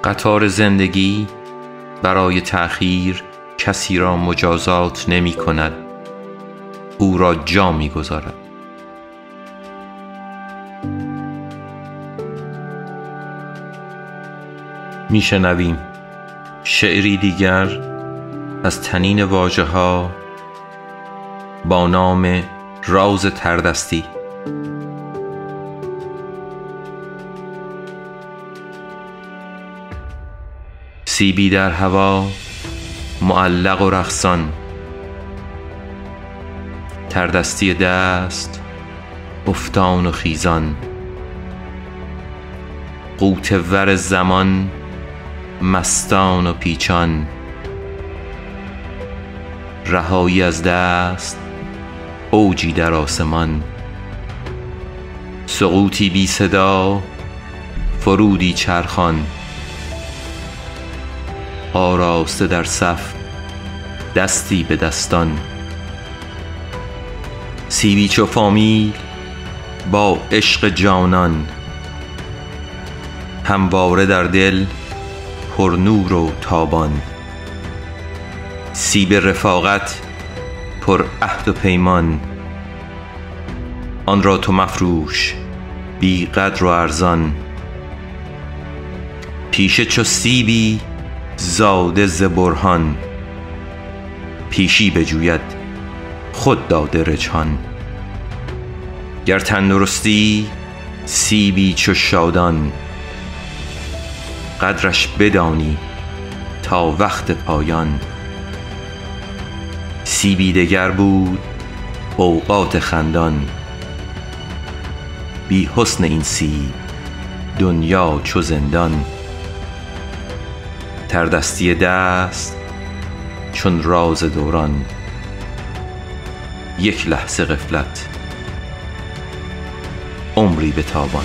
قطار زندگی برای تأخیر کسی را مجازات نمی کند، او را جا می گذارد. می شنویم شعری دیگر از تنین واژه ها با نام راز تردستی. سیبی در هوا معلق و رقصان، تردستی دست افتان و خیزان، غوطه ور زمان مستان و پیچان، رهایی از دست اوجی در آسمان، سقوطی بی صدا فرودی چرخان، آراسته در صف دستی به دستان. سیبی چو فامیل با عشق جانان، همواره در دل پر نور و تابان. سیب رفاقت پر عهد و پیمان، آن را تو مفروش بی قدر و ارزان. پیشه چو سیبی زاده ز برهان، پیشی بجوید خود داده رجحان. گر تندرستی سیبی چو شادان، قدرش بدانی تا وقت پایان. سیبی دگر بود اوقات خندان، بی حسن این سیب دنیا چو زندان. تردستی دست چون راز دوران، یک لحظه غفلت عمری به تاوان.